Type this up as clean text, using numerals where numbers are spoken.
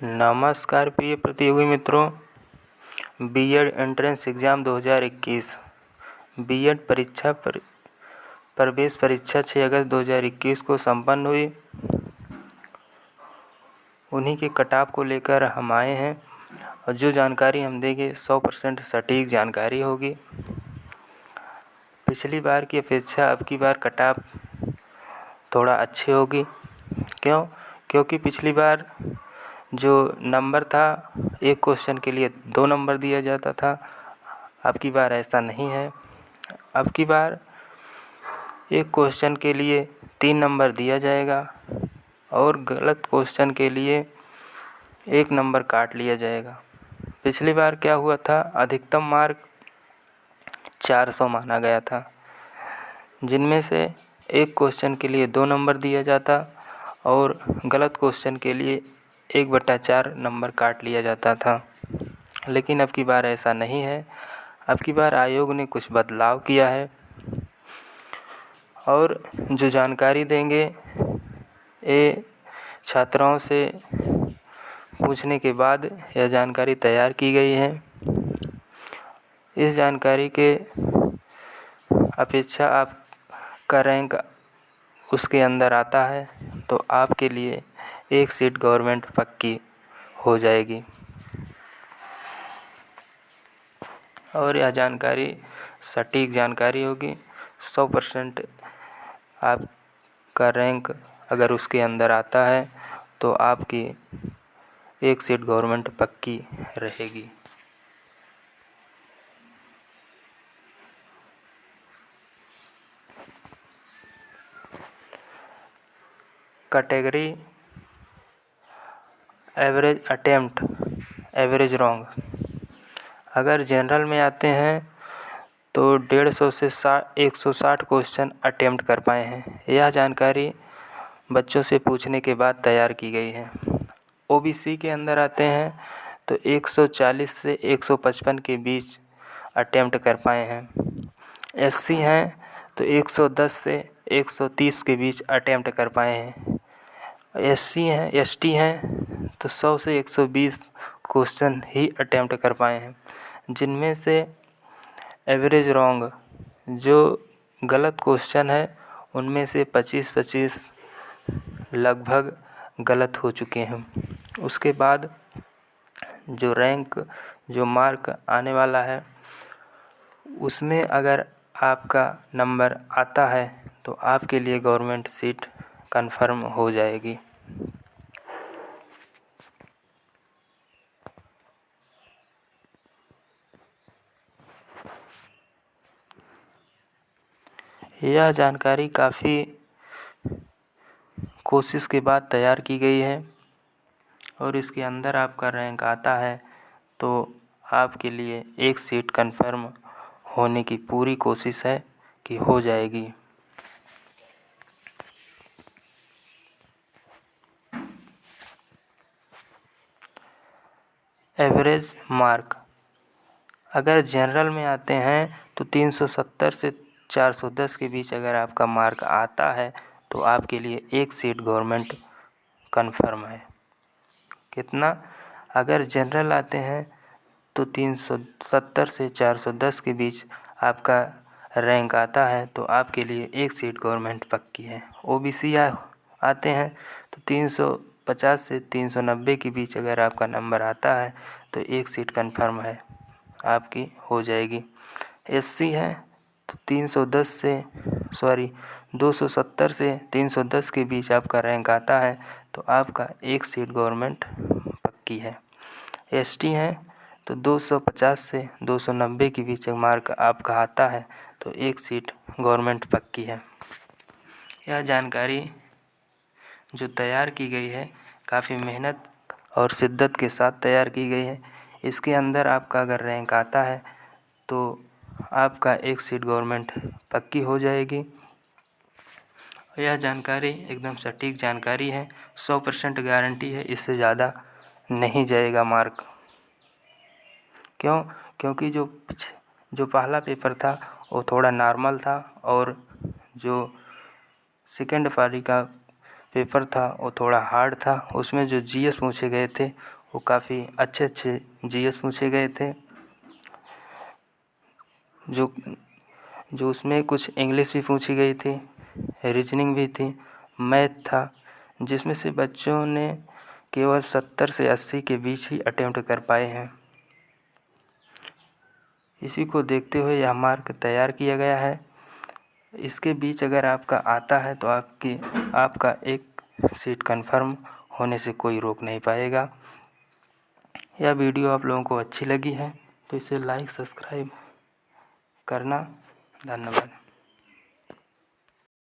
नमस्कार प्रिय प्रतियोगी मित्रों, बीएड एंट्रेंस एग्ज़ाम 2021 बीएड परीक्षा प्रवेश परीक्षा 6 अगस्त 2021 को संपन्न हुई। उन्हीं के कट-ऑफ को लेकर हम आए हैं और जो जानकारी हम देंगे 100% सटीक जानकारी होगी। पिछली बार की अपेक्षा अब की बार कट-ऑफ थोड़ा अच्छी होगी। क्योंकि पिछली बार जो नंबर था, एक क्वेश्चन के लिए 2 नंबर दिया जाता था। अब की बार ऐसा नहीं है। अब की बार एक क्वेश्चन के लिए 3 नंबर दिया जाएगा और गलत क्वेश्चन के लिए 1 नंबर काट लिया जाएगा। पिछली बार क्या हुआ था, अधिकतम मार्क 400 माना गया था, जिनमें से एक क्वेश्चन के लिए 2 नंबर दिया जाता और गलत क्वेश्चन के लिए 1/4 नंबर काट लिया जाता था। लेकिन अब की बार ऐसा नहीं है। अब की बार आयोग ने कुछ बदलाव किया है और जो जानकारी देंगे ये छात्राओं से पूछने के बाद यह जानकारी तैयार की गई है। इस जानकारी के अपेक्षा आपका रैंक उसके अंदर आता है तो आपके लिए एक सीट गवर्नमेंट पक्की हो जाएगी। और यह जानकारी सटीक जानकारी होगी। 100% आपका रैंक अगर उसके अंदर आता है तो आपकी एक सीट गवर्नमेंट पक्की रहेगी। Category average attempt, average wrong. अगर जनरल में आते हैं तो 150 से 160 क्वेश्चन अटेम्प्ट कर पाए हैं। यह जानकारी बच्चों से पूछने के बाद तैयार की गई है। ओबीसी के अंदर आते हैं तो 140 से 155 के बीच अटेम्प्ट कर पाए हैं। एससी हैं तो 110 से 130 के बीच अटेम्प्ट कर पाए हैं। एसटी हैं तो 100 से 120 क्वेश्चन ही अटेम्प्ट कर पाए हैं, जिनमें से एवरेज रॉन्ग जो गलत क्वेश्चन है उनमें से 25-25 लगभग गलत हो चुके हैं। उसके बाद जो रैंक, जो मार्क आने वाला है, उसमें अगर आपका नंबर आता है तो आपके लिए गवर्नमेंट सीट कंफर्म हो जाएगी। यह जानकारी काफ़ी कोशिश के बाद तैयार की गई है और इसके अंदर आपका रैंक आता है तो आपके लिए एक सीट कंफर्म होने की पूरी कोशिश है कि हो जाएगी। एवरेज मार्क, अगर जनरल में आते हैं तो 370 से 410 के बीच अगर आपका मार्क आता है तो आपके लिए एक सीट गवर्नमेंट कंफर्म है। कितना? अगर जनरल आते हैं तो 370 से 410 के बीच आपका रैंक आता है तो आपके लिए एक सीट गवर्नमेंट पक्की है। ओबीसी आते हैं तो 350 से 390 के बीच अगर आपका नंबर आता है तो एक सीट कंफर्म है, आपकी हो जाएगी। एससी है तो 270 से 310 के बीच आपका रैंक आता है तो आपका एक सीट गवर्नमेंट पक्की है। एसटी हैं तो 250 से 290 के बीच मार्क आपका आता है तो एक सीट गवर्नमेंट पक्की है। यह जानकारी जो तैयार की गई है काफ़ी मेहनत और शिद्दत के साथ तैयार की गई है। इसके अंदर आपका अगर रैंक आता है तो आपका एक सीट गवर्नमेंट पक्की हो जाएगी। यह जानकारी एकदम सटीक जानकारी है, 100% गारंटी है, इससे ज़्यादा नहीं जाएगा मार्क। क्योंकि जो पहला पेपर था वो थोड़ा नॉर्मल था और जो सेकंड पारी का पेपर था वो थोड़ा हार्ड था। उसमें जो जीएस पूछे गए थे वो काफ़ी अच्छे जीएस पूछे गए थे। जो उसमें कुछ इंग्लिश भी पूछी गई थी, रीजनिंग भी थी, मैथ था, जिसमें से बच्चों ने केवल 70 से 80 के बीच ही अटेम्प्ट कर पाए हैं। इसी को देखते हुए यह मार्क तैयार किया गया है। इसके बीच अगर आपका आता है तो आपका एक सीट कंफर्म होने से कोई रोक नहीं पाएगा। यह वीडियो आप लोगों को अच्छी लगी है तो इसे लाइक सब्सक्राइब करना। धन्यवाद।